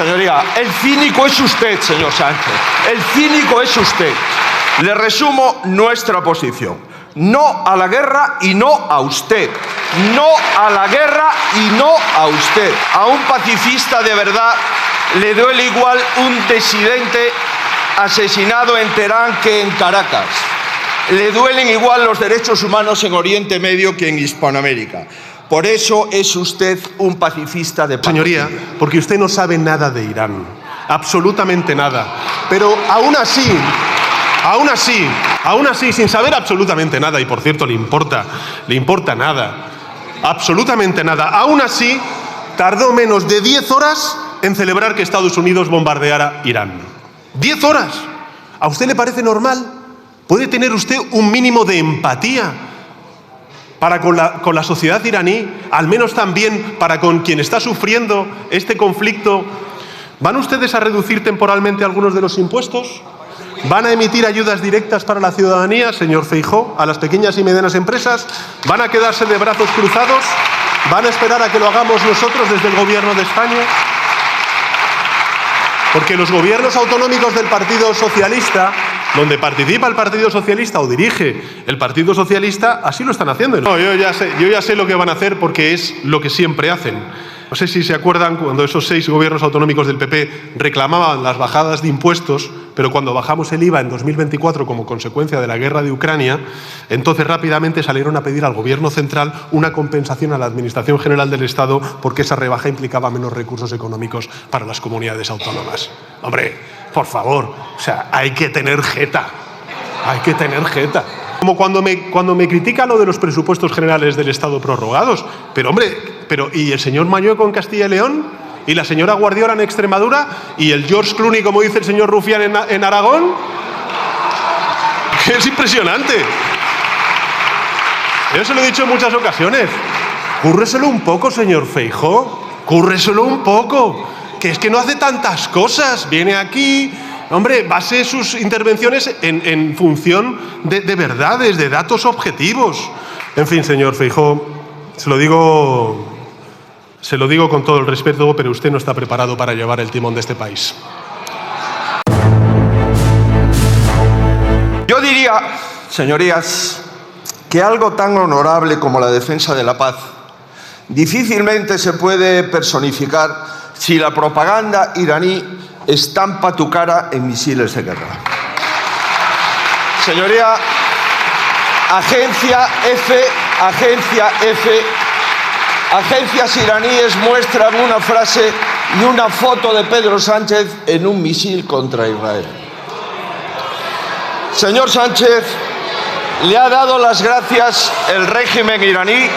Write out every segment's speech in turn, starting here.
Señoría, el cínico es usted, señor Sánchez. El cínico es usted. Le resumo nuestra posición. No a la guerra y no a usted. No a la guerra y no a usted. A un pacifista de verdad le duele igual un disidente asesinado en Teherán que en Caracas. Le duelen igual los derechos humanos en Oriente Medio que en Hispanoamérica. Por eso es usted un pacifista de paz. Señoría, porque usted no sabe nada de Irán. Absolutamente nada. Pero aún así, sin saber absolutamente nada, y por cierto le importa nada, absolutamente nada, aún así tardó menos de 10 horas en celebrar que Estados Unidos bombardeara Irán. 10 horas. ¿A usted le parece normal? ¿Puede tener usted un mínimo de empatía para con la sociedad iraní, al menos también para con quien está sufriendo este conflicto? ¿Van ustedes a reducir temporalmente algunos de los impuestos? ¿Van a emitir ayudas directas para la ciudadanía, señor Feijóo, a las pequeñas y medianas empresas? ¿Van a quedarse de brazos cruzados? ¿Van a esperar a que lo hagamos nosotros desde el Gobierno de España? Porque los gobiernos autonómicos del Partido Socialista, donde participa el Partido Socialista o dirige el Partido Socialista, así lo están haciendo. No, yo ya sé lo que van a hacer porque es lo que siempre hacen. No sé si se acuerdan cuando esos 6 gobiernos autonómicos del PP reclamaban las bajadas de impuestos, pero cuando bajamos el IVA en 2024 como consecuencia de la guerra de Ucrania, entonces rápidamente salieron a pedir al Gobierno central una compensación a la Administración General del Estado porque esa rebaja implicaba menos recursos económicos para las comunidades autónomas. Hombre, por favor, o sea, hay que tener jeta. Hay que tener jeta. Como cuando me critica lo de los presupuestos generales del Estado prorrogados. Pero, hombre, ¿y el señor Mañueco en Castilla y León? ¿Y la señora Guardiola en Extremadura? ¿Y el George Clooney, como dice el señor Rufián, en Aragón? Que es impresionante. Yo se lo he dicho en muchas ocasiones. Cúrreselo un poco, señor Feijóo. Cúrreselo un poco. Que es que no hace tantas cosas. Viene aquí... Hombre, base sus intervenciones en función de verdades, de datos objetivos. En fin, señor Feijóo, se lo digo con todo el respeto, pero usted no está preparado para llevar el timón de este país. Yo diría, señorías, que algo tan honorable como la defensa de la paz difícilmente se puede personificar si la propaganda iraní estampa tu cara en misiles de guerra. Señoría, agencias iraníes muestran una frase y una foto de Pedro Sánchez en un misil contra Israel. Señor Sánchez, le ha dado las gracias el régimen iraní,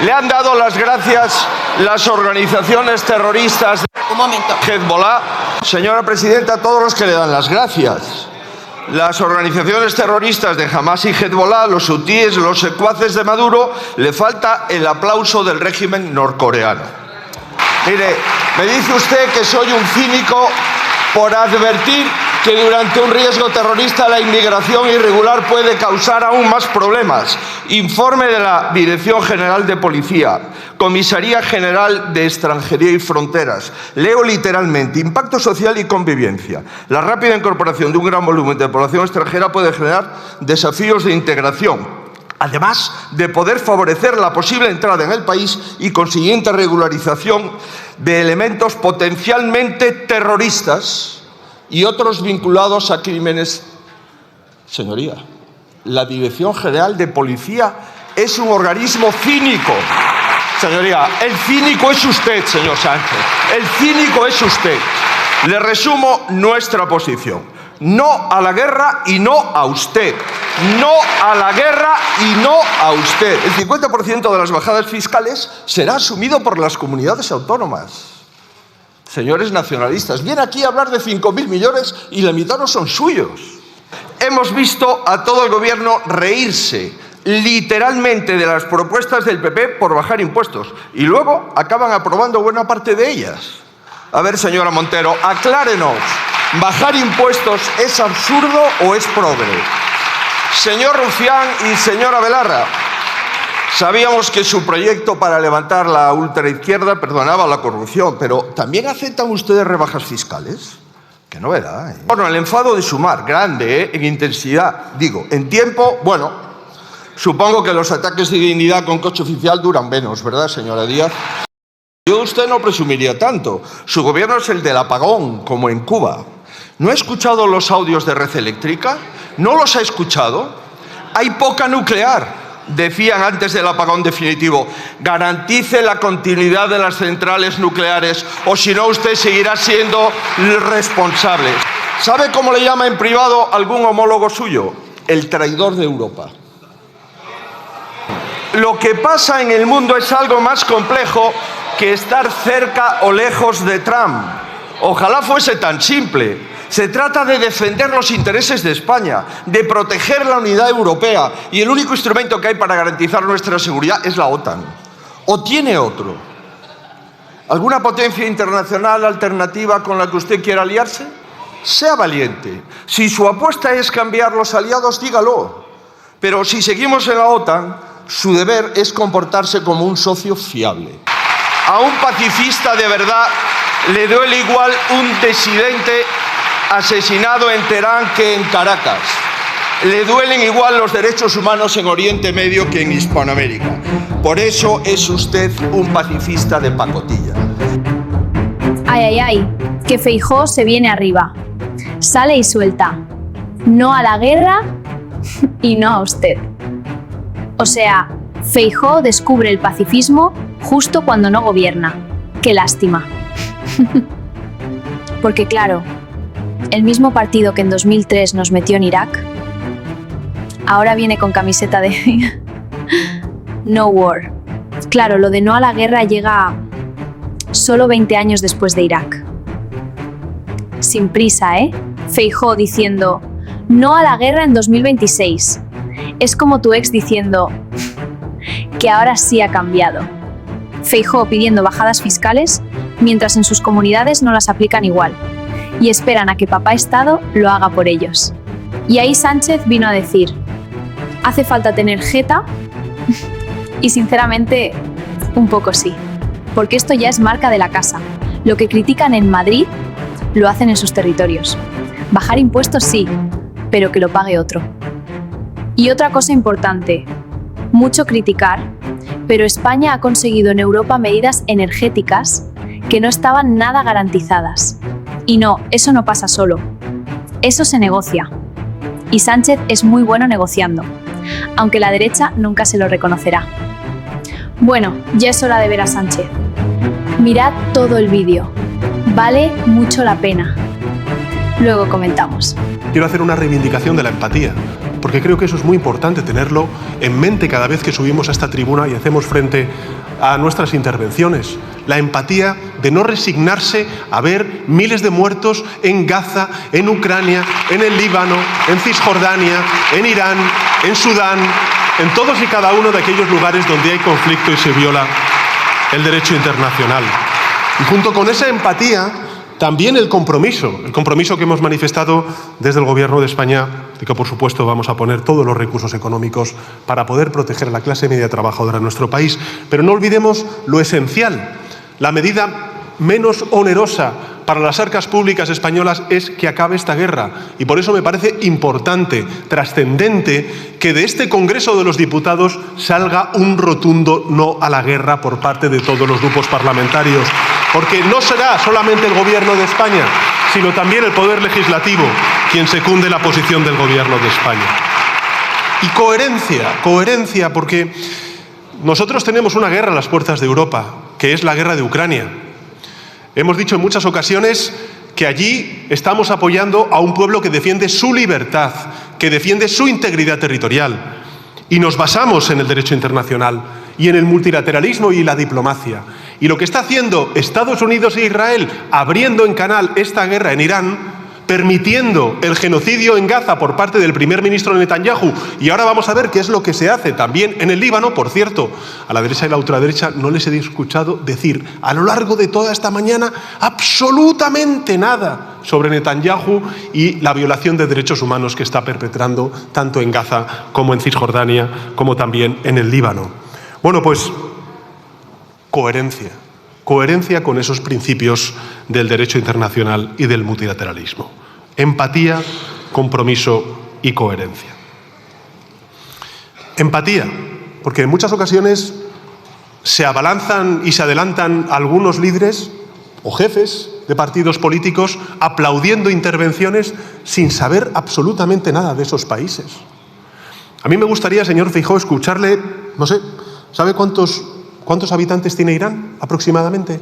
le han dado las gracias las organizaciones terroristas de Hezbollah. Señora Presidenta, a todos los que le dan las gracias. Las organizaciones terroristas de Hamás y Hezbollah, los hutíes, los secuaces de Maduro, le falta el aplauso del régimen norcoreano. Mire, me dice usted que soy un cínico por advertir que durante un riesgo terrorista la inmigración irregular puede causar aún más problemas. Informe de la Dirección General de Policía, Comisaría General de Extranjería y Fronteras. Leo literalmente: impacto social y convivencia. La rápida incorporación de un gran volumen de población extranjera puede generar desafíos de integración, además de poder favorecer la posible entrada en el país y consiguiente regularización de elementos potencialmente terroristas y otros vinculados a crímenes. Señoría, la Dirección General de Policía es un organismo cínico. Señoría, el cínico es usted, señor Sánchez. El cínico es usted. Le resumo nuestra posición. No a la guerra y no a usted. No a la guerra y no a usted. El 50% de las bajadas fiscales será asumido por las comunidades autónomas. Señores nacionalistas, viene aquí a hablar de 5.000 millones y la mitad no son suyos. Hemos visto a todo el gobierno reírse literalmente de las propuestas del PP por bajar impuestos y luego acaban aprobando buena parte de ellas. A ver, señora Montero, aclárenos, ¿bajar impuestos es absurdo o es progre? Señor Rufián y señora Belarra, Sabíamos que su proyecto para levantar la ultraizquierda perdonaba la corrupción, pero ¿también aceptan ustedes rebajas fiscales? Qué novedad, ¿eh? Bueno, el enfado de Sumar, grande, en intensidad, digo, en tiempo, bueno, supongo que los ataques de dignidad con coche oficial duran menos, ¿verdad, señora Díaz? Yo de usted no presumiría tanto. Su gobierno es el del apagón, como en Cuba. ¿No ha escuchado los audios de Red Eléctrica? ¿No los ha escuchado? Hay poca nuclear. Decían antes del apagón definitivo, garantice la continuidad de las centrales nucleares o si no usted seguirá siendo responsable. ¿Sabe cómo le llama en privado algún homólogo suyo? El traidor de Europa. Lo que pasa en el mundo es algo más complejo que estar cerca o lejos de Trump. Ojalá fuese tan simple. Se trata de defender los intereses de España, de proteger la unidad europea, y el único instrumento que hay para garantizar nuestra seguridad es la OTAN. ¿O tiene otro? ¿Alguna potencia internacional alternativa con la que usted quiera aliarse? Sea valiente. Si su apuesta es cambiar los aliados, dígalo. Pero si seguimos en la OTAN, su deber es comportarse como un socio fiable. A un pacifista de verdad le duele igual un disidente asesinado en Teherán que en Caracas. Le duelen igual los derechos humanos en Oriente Medio que en Hispanoamérica. Por eso es usted un pacifista de pacotilla. Ay, ay, ay, que Feijóo se viene arriba. Sale y suelta. No a la guerra y no a usted. O sea, Feijóo descubre el pacifismo justo cuando no gobierna. Qué lástima. Porque claro, el mismo partido que en 2003 nos metió en Irak, ahora viene con camiseta de No War. Claro, lo de no a la guerra llega solo 20 años después de Irak. Sin prisa, ¿eh? Feijóo diciendo no a la guerra en 2026. Es como tu ex diciendo que ahora sí ha cambiado. Feijóo pidiendo bajadas fiscales mientras en sus comunidades no las aplican igual y esperan a que papá Estado lo haga por ellos. Y ahí Sánchez vino a decir, hace falta tener jeta y sinceramente un poco sí, porque esto ya es marca de la casa. Lo que critican en Madrid lo hacen en sus territorios. Bajar impuestos sí, pero que lo pague otro. Y otra cosa importante, mucho criticar, pero España ha conseguido en Europa medidas energéticas que no estaban nada garantizadas. Y no, eso no pasa solo. Eso se negocia. Y Sánchez es muy bueno negociando, aunque la derecha nunca se lo reconocerá. Bueno, ya es hora de ver a Sánchez. Mirad todo el vídeo. Vale mucho la pena. Luego comentamos. Quiero hacer una reivindicación de la empatía, porque creo que eso es muy importante tenerlo en mente cada vez que subimos a esta tribuna y hacemos frente a nuestras intervenciones. La empatía de no resignarse a ver miles de muertos en Gaza, en Ucrania, en el Líbano, en Cisjordania, en Irán, en Sudán, en todos y cada uno de aquellos lugares donde hay conflicto y se viola el derecho internacional. Y junto con esa empatía, también el compromiso que hemos manifestado desde el Gobierno de España, de que por supuesto vamos a poner todos los recursos económicos para poder proteger a la clase media trabajadora en nuestro país. Pero no olvidemos lo esencial. La medida menos onerosa para las arcas públicas españolas es que acabe esta guerra. Y por eso me parece importante, trascendente, que de este Congreso de los Diputados salga un rotundo no a la guerra por parte de todos los grupos parlamentarios. Porque no será solamente el Gobierno de España, sino también el Poder Legislativo quien secunde la posición del Gobierno de España. Y coherencia, porque nosotros tenemos una guerra a las puertas de Europa, que es la guerra de Ucrania. Hemos dicho en muchas ocasiones que allí estamos apoyando a un pueblo que defiende su libertad, que defiende su integridad territorial. Y nos basamos en el derecho internacional y en el multilateralismo y la diplomacia. Y lo que está haciendo Estados Unidos e Israel, abriendo en canal esta guerra en Irán, permitiendo el genocidio en Gaza por parte del primer ministro Netanyahu, y ahora vamos a ver qué es lo que se hace también en el Líbano. Por cierto, a la derecha y la ultraderecha no les he escuchado decir a lo largo de toda esta mañana absolutamente nada sobre Netanyahu y la violación de derechos humanos que está perpetrando tanto en Gaza como en Cisjordania, como también en el Líbano. Bueno, pues coherencia. Coherencia con esos principios del derecho internacional y del multilateralismo. Empatía, compromiso y coherencia. Empatía, porque en muchas ocasiones se abalanzan y se adelantan algunos líderes o jefes de partidos políticos aplaudiendo intervenciones sin saber absolutamente nada de esos países. A mí me gustaría, señor Feijóo, escucharle, no sé, ¿sabe cuántos habitantes tiene Irán aproximadamente?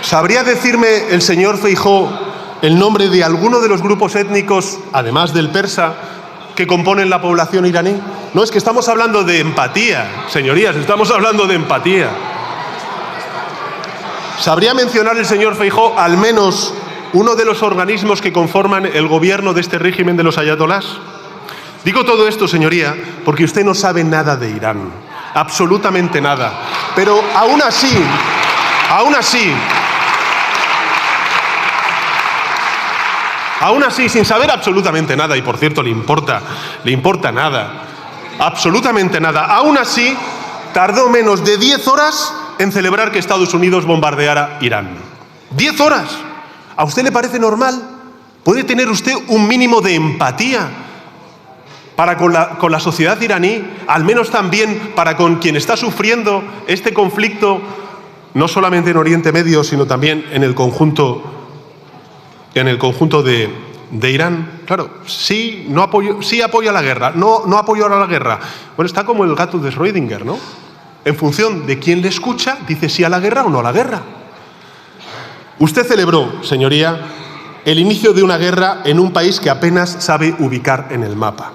¿Sabría decirme el señor Feijóo el nombre de alguno de los grupos étnicos, además del persa, que componen la población iraní? No, es que estamos hablando de empatía, señorías, estamos hablando de empatía. ¿Sabría mencionar el señor Feijóo al menos uno de los organismos que conforman el gobierno de este régimen de los ayatolás? Digo todo esto, señoría, porque usted no sabe nada de Irán, absolutamente nada. Pero aún así, sin saber absolutamente nada, y por cierto le importa nada, absolutamente nada, aún así tardó menos de 10 horas en celebrar que Estados Unidos bombardeara Irán. 10 horas. ¿A usted le parece normal? ¿Puede tener usted un mínimo de empatía para con la sociedad iraní, al menos también para con quien está sufriendo este conflicto, no solamente en Oriente Medio, sino también en el conjunto de Irán? Claro, sí apoya la guerra, no apoyo ahora la guerra. Bueno, está como el gato de Schrödinger, ¿no? En función de quién le escucha, dice sí a la guerra o no a la guerra. Usted celebró, señoría, el inicio de una guerra en un país que apenas sabe ubicar en el mapa.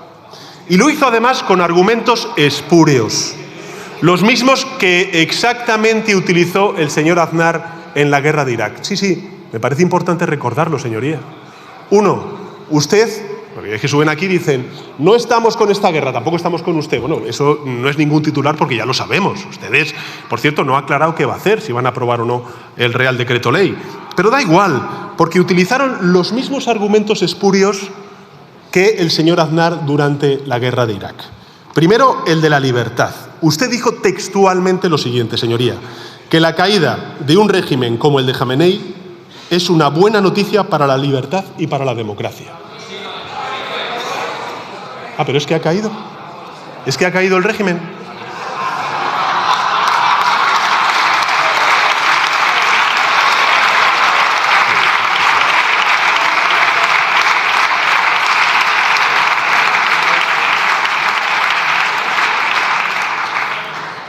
Y lo hizo además con argumentos espúreos, los mismos que exactamente utilizó el señor Aznar en la guerra de Irak. Sí, me parece importante recordarlo, señoría. Uno, usted, porque es que suben aquí y dicen, no estamos con esta guerra, tampoco estamos con usted. Bueno, eso no es ningún titular porque ya lo sabemos. Ustedes, por cierto, no ha aclarado qué va a hacer, si van a aprobar o no el Real Decreto Ley. Pero da igual, porque utilizaron los mismos argumentos espurios que el señor Aznar durante la guerra de Irak. Primero, el de la libertad. Usted dijo textualmente lo siguiente, señoría, que la caída de un régimen como el de Jamenei es una buena noticia para la libertad y para la democracia. Ah, pero es que ha caído. Es que ha caído el régimen.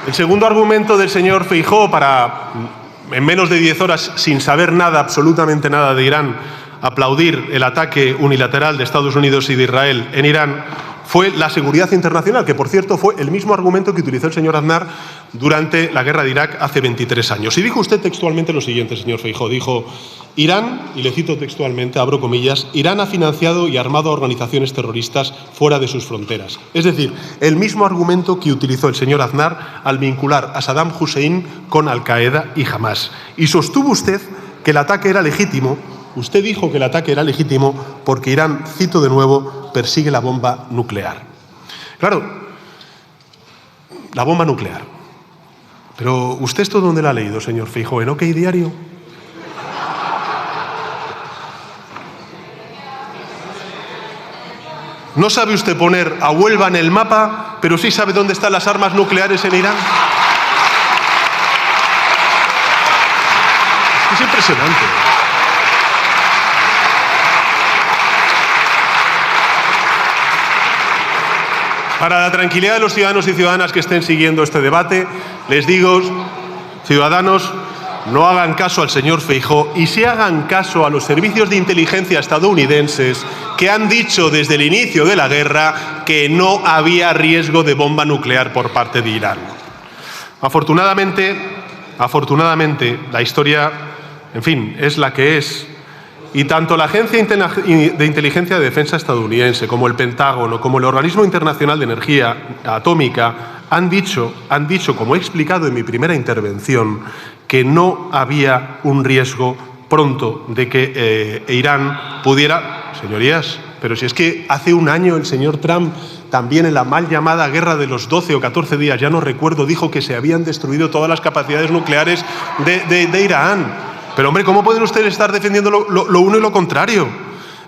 El segundo argumento del señor Feijóo para, en menos de 10 horas, sin saber nada, absolutamente nada de Irán, aplaudir el ataque unilateral de Estados Unidos y de Israel en Irán, fue la seguridad internacional, que por cierto fue el mismo argumento que utilizó el señor Aznar durante la guerra de Irak hace 23 años. Y dijo usted textualmente lo siguiente, señor Feijóo, dijo: Irán, y le cito textualmente, abro comillas, Irán ha financiado y armado a organizaciones terroristas fuera de sus fronteras. Es decir, el mismo argumento que utilizó el señor Aznar al vincular a Saddam Hussein con Al-Qaeda y Hamás. Y sostuvo usted que el ataque era legítimo. Usted dijo que el ataque era legítimo porque Irán, cito de nuevo, persigue la bomba nuclear. Claro, la bomba nuclear. Pero ¿usted esto dónde lo ha leído, señor Feijóo? ¿En OK Diario? ¿No sabe usted poner a Huelva en el mapa, pero sí sabe dónde están las armas nucleares en Irán? Es impresionante. Para la tranquilidad de los ciudadanos y ciudadanas que estén siguiendo este debate, les digo, ciudadanos, no hagan caso al señor Feijóo y sí hagan caso a los servicios de inteligencia estadounidenses que han dicho desde el inicio de la guerra que no había riesgo de bomba nuclear por parte de Irán. Afortunadamente, la historia, en fin, es la que es. Y tanto la Agencia de Inteligencia de Defensa estadounidense como el Pentágono, como el Organismo Internacional de Energía Atómica, han dicho, como he explicado en mi primera intervención, que no había un riesgo pronto de que Irán pudiera... Señorías, pero si es que hace un año el señor Trump también en la mal llamada guerra de los 12 o 14 días, ya no recuerdo, dijo que se habían destruido todas las capacidades nucleares de Irán. Pero hombre, ¿cómo pueden ustedes estar defendiendo lo uno y lo contrario?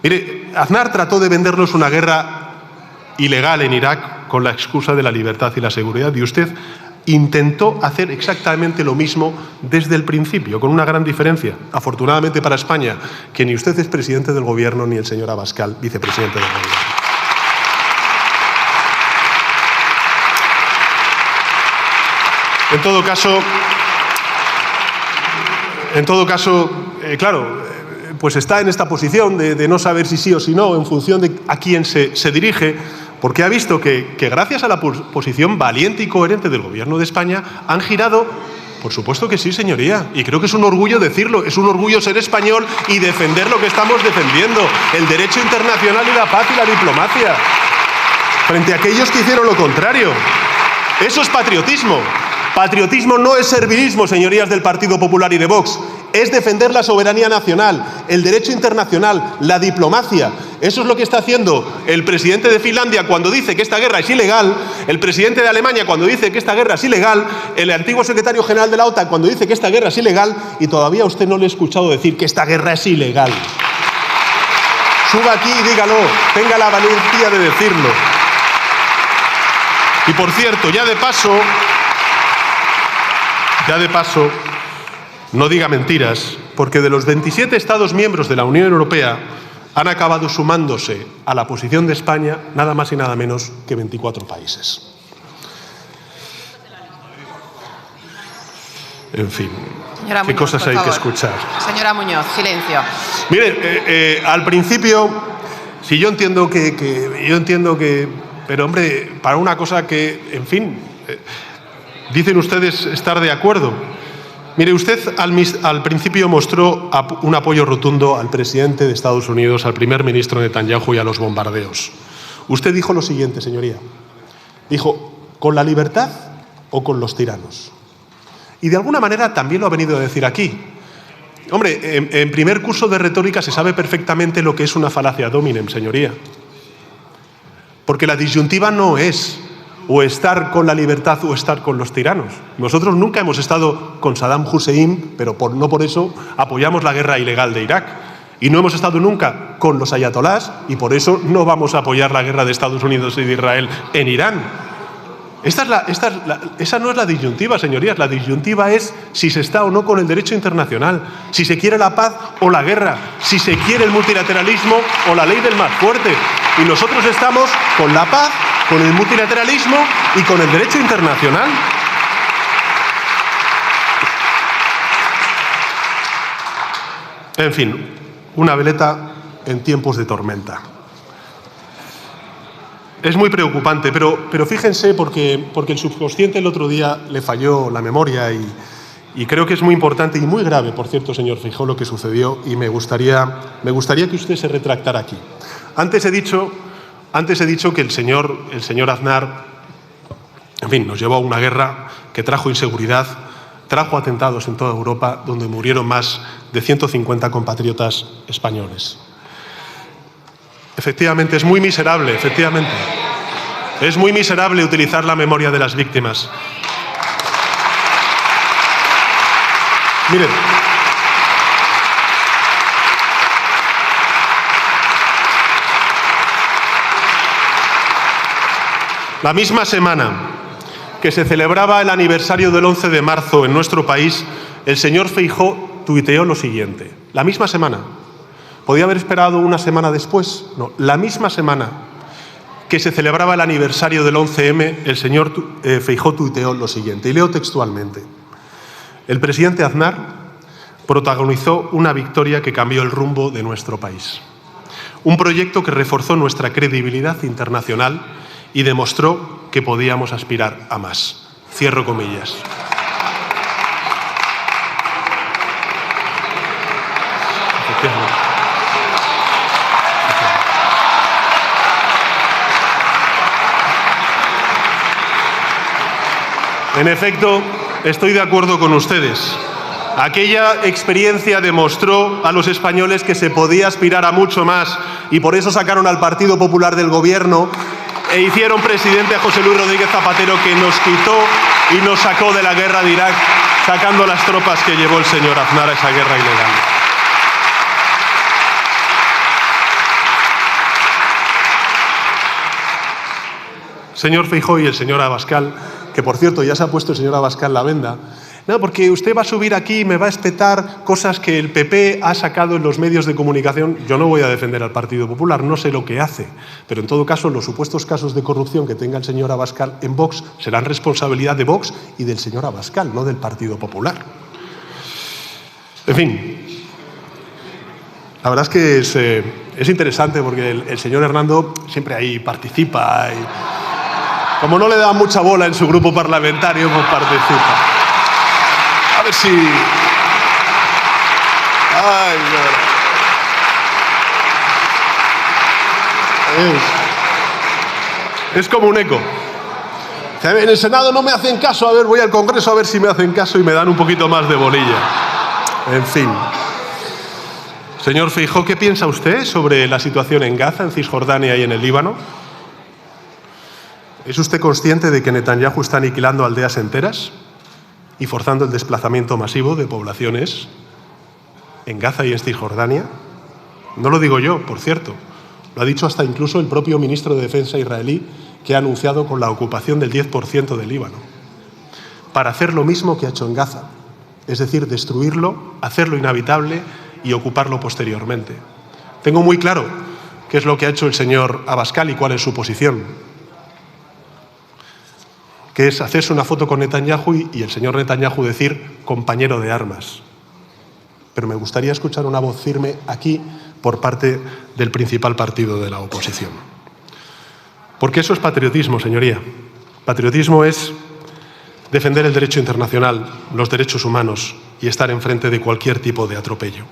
Mire, Aznar trató de vendernos una guerra ilegal en Irak con la excusa de la libertad y la seguridad, y usted intentó hacer exactamente lo mismo desde el principio, con una gran diferencia, afortunadamente para España, que ni usted es presidente del gobierno ni el señor Abascal, vicepresidente del gobierno. En todo caso, claro, pues está en esta posición de no saber si sí o si no, en función de a quién se dirige, porque ha visto que gracias a la posición valiente y coherente del Gobierno de España han girado. Por supuesto que sí, señoría, y creo que es un orgullo decirlo, es un orgullo ser español y defender lo que estamos defendiendo, el derecho internacional y la paz y la diplomacia, frente a aquellos que hicieron lo contrario. Eso es patriotismo. Patriotismo no es servilismo, señorías del Partido Popular y de Vox. Es defender la soberanía nacional, el derecho internacional, la diplomacia. Eso es lo que está haciendo el presidente de Finlandia cuando dice que esta guerra es ilegal, el presidente de Alemania cuando dice que esta guerra es ilegal, el antiguo secretario general de la OTAN cuando dice que esta guerra es ilegal, y todavía a usted no le he escuchado decir que esta guerra es ilegal. Suba aquí y dígalo, tenga la valentía de decirlo. Y por cierto, ya de paso, no diga mentiras, porque de los 27 Estados miembros de la Unión Europea han acabado sumándose a la posición de España nada más y nada menos que 24 países. En fin, Señora qué Muñoz, cosas por hay favor. que escuchar. Señora Muñoz, silencio. Mire, al principio, si yo entiendo que, pero hombre, para una cosa que, en fin, dicen ustedes estar de acuerdo. Mire, usted al principio mostró un apoyo rotundo al presidente de Estados Unidos, al primer ministro Netanyahu y a los bombardeos. Usted dijo lo siguiente, señoría. Dijo, ¿con la libertad o con los tiranos? Y de alguna manera también lo ha venido a decir aquí. Hombre, en primer curso de retórica se sabe perfectamente lo que es una falacia ad hominem, señoría. Porque la disyuntiva no es o estar con la libertad o estar con los tiranos. Nosotros nunca hemos estado con Saddam Hussein, pero no por eso apoyamos la guerra ilegal de Irak. Y no hemos estado nunca con los ayatolás y por eso no vamos a apoyar la guerra de Estados Unidos y de Israel en Irán. Esa no es la disyuntiva, señorías. La disyuntiva es si se está o no con el derecho internacional, si se quiere la paz o la guerra, si se quiere el multilateralismo o la ley del más fuerte. Y nosotros estamos con la paz, con el multilateralismo y con el derecho internacional. En fin, una veleta en tiempos de tormenta. Es muy preocupante, pero fíjense porque el subconsciente el otro día le falló la memoria y creo que es muy importante y muy grave, por cierto, señor Feijóo, lo que sucedió, y me gustaría que usted se retractara aquí. Antes he dicho que el señor Aznar, en fin, nos llevó a una guerra que trajo inseguridad, trajo atentados en toda Europa, donde murieron más de 150 compatriotas españoles. Efectivamente, es muy miserable, efectivamente. Es muy miserable utilizar la memoria de las víctimas. Miren, la misma semana que se celebraba el aniversario del 11 de marzo en nuestro país, el señor Feijóo tuiteó lo siguiente. La misma semana. ¿Podía haber esperado una semana después? No, la misma semana que se celebraba el aniversario del 11M, el señor Feijóo tuiteó lo siguiente, y leo textualmente. El presidente Aznar protagonizó una victoria que cambió el rumbo de nuestro país. Un proyecto que reforzó nuestra credibilidad internacional y demostró que podíamos aspirar a más. Cierro comillas. Efectivamente. En efecto, estoy de acuerdo con ustedes. Aquella experiencia demostró a los españoles que se podía aspirar a mucho más y por eso sacaron al Partido Popular del gobierno e hicieron presidente a José Luis Rodríguez Zapatero, que nos quitó y nos sacó de la guerra de Irak, sacando las tropas que llevó el señor Aznar a esa guerra ilegal. Señor Feijóo y el señor Abascal, que por cierto ya se ha puesto el señor Abascal la venda, no, porque usted va a subir aquí y me va a espetar cosas que el PP ha sacado en los medios de comunicación. Yo no voy a defender al Partido Popular, no sé lo que hace, pero en todo caso los supuestos casos de corrupción que tenga el señor Abascal en Vox serán responsabilidad de Vox y del señor Abascal, no del Partido Popular. En fin, la verdad es que es interesante porque el señor Hernando siempre ahí participa y como no le da mucha bola en su grupo parlamentario, pues participa. A ver si... Ay, es como un eco. En el Senado no me hacen caso, a ver, voy al Congreso a ver si me hacen caso y me dan un poquito más de bolilla. En fin. Señor Feijóo, ¿qué piensa usted sobre la situación en Gaza, en Cisjordania y en el Líbano? ¿Es usted consciente de que Netanyahu está aniquilando aldeas enteras y forzando el desplazamiento masivo de poblaciones en Gaza y en Cisjordania? No lo digo yo, por cierto. Lo ha dicho hasta incluso el propio ministro de Defensa israelí, que ha anunciado con la ocupación del 10% del Líbano, para hacer lo mismo que ha hecho en Gaza, es decir, destruirlo, hacerlo inhabitable y ocuparlo posteriormente. Tengo muy claro qué es lo que ha hecho el señor Abascal y cuál es su posición, que es hacerse una foto con Netanyahu y el señor Netanyahu decir compañero de armas. Pero me gustaría escuchar una voz firme aquí por parte del principal partido de la oposición. Porque eso es patriotismo, señoría. Patriotismo es defender el derecho internacional, los derechos humanos y estar enfrente de cualquier tipo de atropello.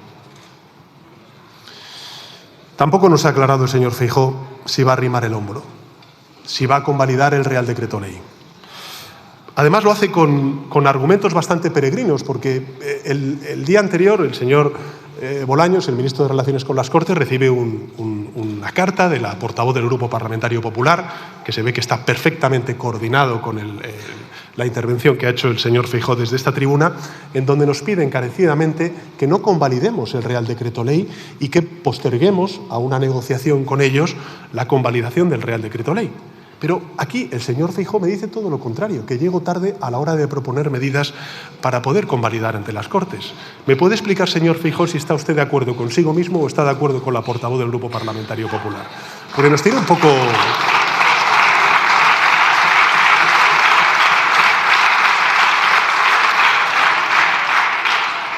Tampoco nos ha aclarado el señor Feijóo si va a arrimar el hombro, si va a convalidar el Real Decreto Ley. Además lo hace con argumentos bastante peregrinos, porque el día anterior el señor Bolaños, el ministro de Relaciones con las Cortes, recibe una carta de la portavoz del Grupo Parlamentario Popular, que se ve que está perfectamente coordinado con la intervención que ha hecho el señor Feijóo desde esta tribuna, en donde nos pide encarecidamente que no convalidemos el Real Decreto Ley y que posterguemos a una negociación con ellos la convalidación del Real Decreto Ley. Pero aquí el señor Feijóo me dice todo lo contrario, que llego tarde a la hora de proponer medidas para poder convalidar ante las Cortes. ¿Me puede explicar, señor Feijóo, si está usted de acuerdo consigo mismo o está de acuerdo con la portavoz del Grupo Parlamentario Popular? Porque nos tiene un poco...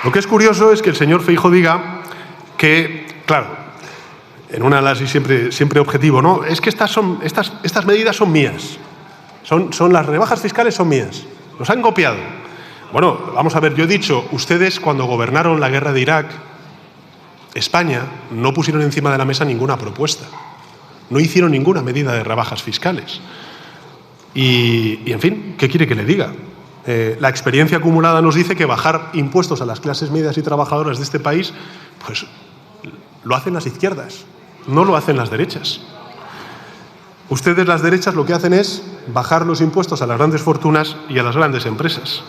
Lo que es curioso es que el señor Feijóo diga que, claro, en un análisis siempre objetivo, ¿no? Es que estas medidas son mías. Son las rebajas fiscales son mías. Nos han copiado. Bueno, vamos a ver, yo he dicho, ustedes cuando gobernaron la guerra de Irak, España, no pusieron encima de la mesa ninguna propuesta. No hicieron ninguna medida de rebajas fiscales. Y en fin, ¿qué quiere que le diga? La experiencia acumulada nos dice que bajar impuestos a las clases medias y trabajadoras de este país, pues lo hacen las izquierdas. No lo hacen las derechas. Ustedes, las derechas, lo que hacen es bajar los impuestos a las grandes fortunas y a las grandes empresas.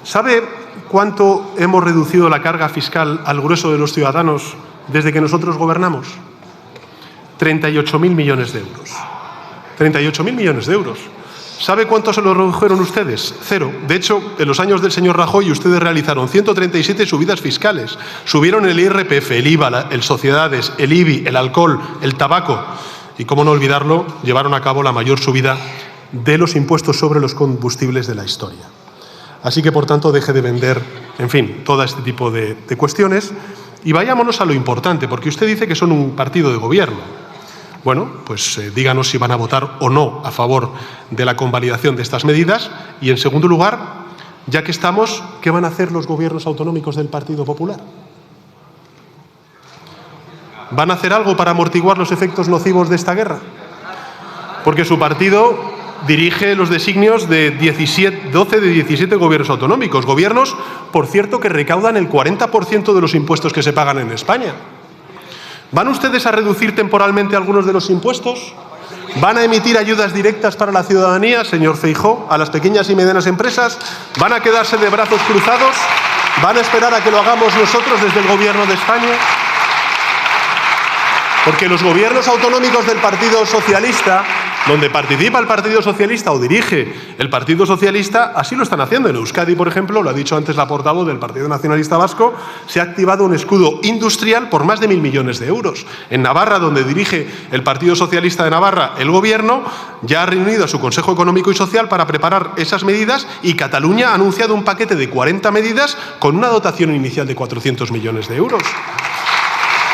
¿Sabe cuánto hemos reducido la carga fiscal al grueso de los ciudadanos desde que nosotros gobernamos? 38.000 millones de euros. 38.000 millones de euros. ¿Sabe cuánto se lo redujeron ustedes? Cero. De hecho, en los años del señor Rajoy ustedes realizaron 137 subidas fiscales. Subieron el IRPF, el IVA, el sociedades, el IBI, el alcohol, el tabaco. Y, cómo no olvidarlo, llevaron a cabo la mayor subida de los impuestos sobre los combustibles de la historia. Así que, por tanto, deje de vender, en fin, todo este tipo de cuestiones. Y vayámonos a lo importante, porque usted dice que son un partido de gobierno. Bueno, pues díganos si van a votar o no a favor de la convalidación de estas medidas. Y, en segundo lugar, ya que estamos, ¿qué van a hacer los gobiernos autonómicos del Partido Popular? ¿Van a hacer algo para amortiguar los efectos nocivos de esta guerra? Porque su partido dirige los designios de 12 de 17 gobiernos autonómicos. Gobiernos, por cierto, que recaudan el 40% de los impuestos que se pagan en España. ¿Van ustedes a reducir temporalmente algunos de los impuestos? ¿Van a emitir ayudas directas para la ciudadanía, señor Feijóo, a las pequeñas y medianas empresas? ¿Van a quedarse de brazos cruzados? ¿Van a esperar a que lo hagamos nosotros desde el Gobierno de España? Porque los gobiernos autonómicos del Partido Socialista, donde participa el Partido Socialista o dirige el Partido Socialista, así lo están haciendo. En Euskadi, por ejemplo, lo ha dicho antes la portavoz del Partido Nacionalista Vasco, se ha activado un escudo industrial por más de 1.000 millones de euros. En Navarra, donde dirige el Partido Socialista de Navarra, el Gobierno ya ha reunido a su Consejo Económico y Social para preparar esas medidas, y Cataluña ha anunciado un paquete de 40 medidas con una dotación inicial de 400 millones de euros.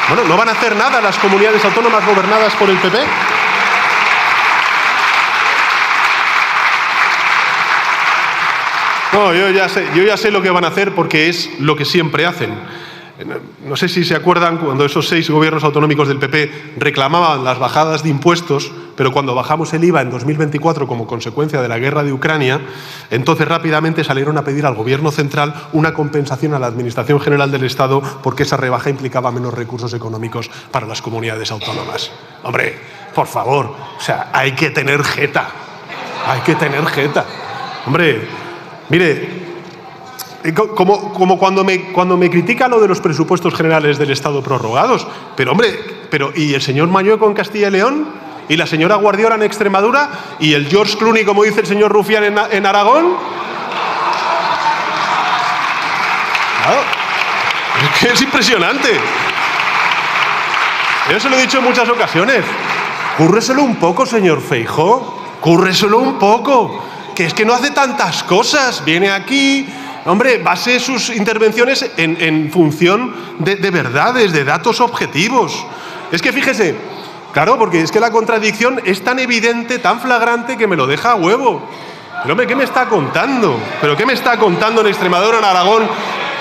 Bueno, ¿no van a hacer nada las comunidades autónomas gobernadas por el PP? No, yo ya sé lo que van a hacer, porque es lo que siempre hacen. No sé si se acuerdan cuando esos 6 gobiernos autonómicos del PP reclamaban las bajadas de impuestos, pero cuando bajamos el IVA en 2024 como consecuencia de la guerra de Ucrania, entonces rápidamente salieron a pedir al Gobierno central una compensación a la Administración General del Estado, porque esa rebaja implicaba menos recursos económicos para las comunidades autónomas. Hombre, por favor, o sea, hay que tener jeta. Hay que tener jeta. Hombre, mire, como cuando me critica lo de los presupuestos generales del Estado prorrogados. Pero, hombre, ¿y el señor Mañueco en Castilla y León? ¿Y la señora Guardiola en Extremadura? ¿Y el George Clooney, como dice el señor Rufián, en Aragón? Claro, es que es impresionante. Yo se lo he dicho en muchas ocasiones. Cúrreselo un poco, señor Feijóo. Cúrreselo un poco. Que es que no hace tantas cosas. Viene aquí... Hombre, base sus intervenciones en función de verdades, de datos objetivos. Es que fíjese, claro, porque es que la contradicción es tan evidente, tan flagrante, que me lo deja a huevo. Pero, hombre, ¿qué me está contando? ¿Pero qué me está contando en Extremadura, en Aragón,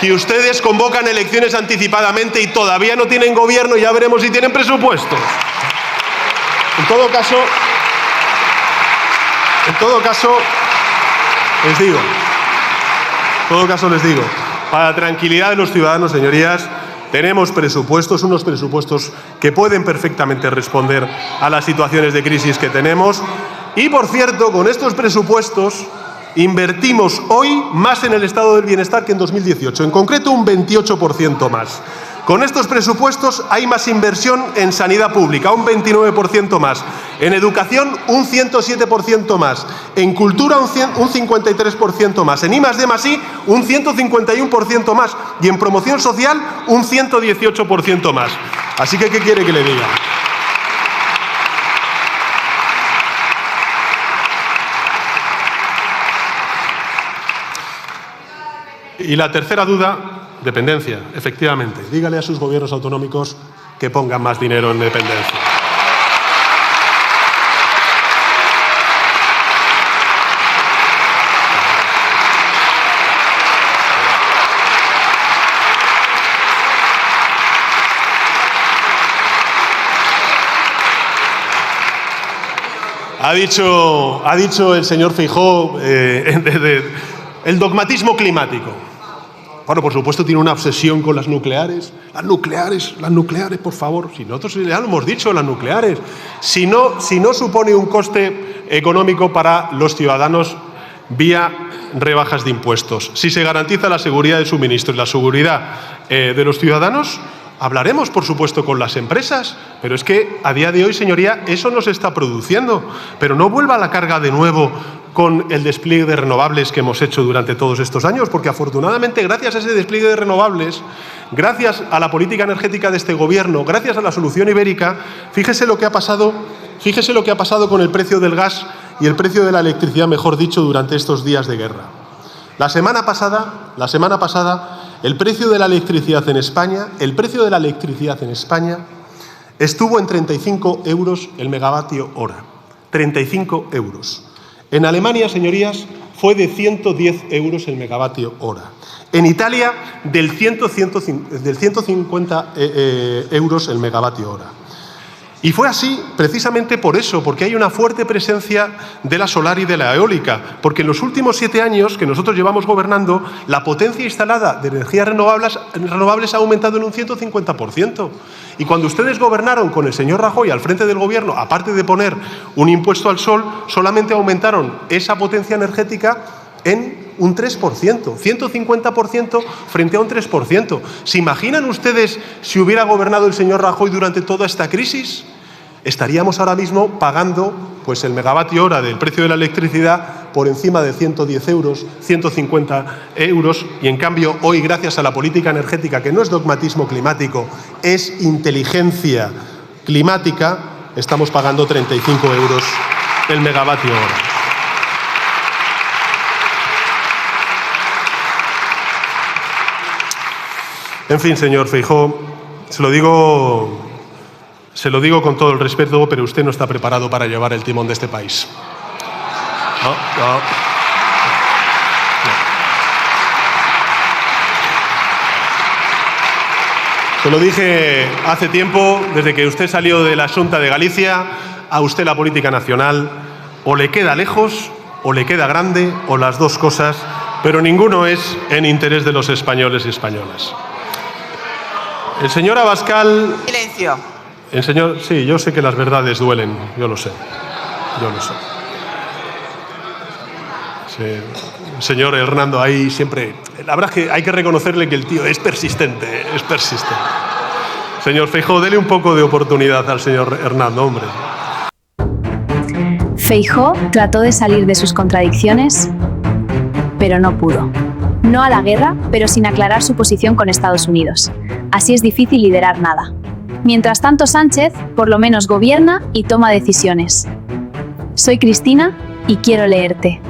que ustedes convocan elecciones anticipadamente y todavía no tienen gobierno y ya veremos si tienen presupuestos? En todo caso, les digo, para la tranquilidad de los ciudadanos, señorías, tenemos presupuestos, unos presupuestos que pueden perfectamente responder a las situaciones de crisis que tenemos. Y, por cierto, con estos presupuestos invertimos hoy más en el estado del bienestar que en 2018, en concreto un 28% más. Con estos presupuestos hay más inversión en sanidad pública, un 29% más. En educación, un 107% más. En cultura, un 53% más. En I+D+I, un 151% más. Y en promoción social, un 118% más. Así que, ¿qué quiere que le diga? Y la tercera duda... Dependencia, efectivamente. Dígale a sus gobiernos autonómicos que pongan más dinero en dependencia. Ha dicho el señor Feijóo el dogmatismo climático. Bueno, por supuesto, tiene una obsesión con las nucleares. Las nucleares, por favor. Si nosotros ya lo hemos dicho, las nucleares. Si no supone un coste económico para los ciudadanos vía rebajas de impuestos. Si se garantiza la seguridad de suministro y la seguridad de los ciudadanos, hablaremos, por supuesto, con las empresas. Pero es que a día de hoy, señoría, eso no se está produciendo. Pero no vuelva a la carga de nuevo con el despliegue de renovables que hemos hecho durante todos estos años, porque afortunadamente, gracias a ese despliegue de renovables, gracias a la política energética de este gobierno, gracias a la solución ibérica, fíjese lo que ha pasado con el precio del gas y el precio de la electricidad, mejor dicho, durante estos días de guerra. La semana pasada, el precio de la electricidad en España, estuvo en 35 euros el megavatio hora. 35 euros. En Alemania, señorías, fue de 110 euros el megavatio hora. En Italia, del 150 euros el megavatio hora. Y fue así precisamente por eso, porque hay una fuerte presencia de la solar y de la eólica, porque en los últimos 7 años que nosotros llevamos gobernando, la potencia instalada de energías renovables ha aumentado en un 150%. Y cuando ustedes gobernaron con el señor Rajoy al frente del gobierno, aparte de poner un impuesto al sol, solamente aumentaron esa potencia energética en un 3%, 150% frente a un 3%. ¿Se imaginan ustedes si hubiera gobernado el señor Rajoy durante toda esta crisis? Estaríamos ahora mismo pagando pues, el megavatio hora del precio de la electricidad por encima de 110 euros, 150 euros, y en cambio hoy, gracias a la política energética, que no es dogmatismo climático, es inteligencia climática, estamos pagando 35 euros el megavatio hora. En fin, señor Feijóo, se lo digo con todo el respeto, pero usted no está preparado para llevar el timón de este país. No. Se lo dije hace tiempo, desde que usted salió de la Xunta de Galicia, a usted la política nacional o le queda lejos, o le queda grande, o las dos cosas, pero ninguno es en interés de los españoles y españolas. El señor Abascal... Silencio. Sí, yo sé que las verdades duelen, yo lo sé. Sí, el señor Hernando ahí siempre... La verdad es que hay que reconocerle que el tío es persistente. Señor Feijóo, dele un poco de oportunidad al señor Hernando, hombre. Feijóo trató de salir de sus contradicciones, pero no pudo. No a la guerra, pero sin aclarar su posición con Estados Unidos. Así es difícil liderar nada. Mientras tanto, Sánchez, por lo menos, gobierna y toma decisiones. Soy Cristina y quiero leerte.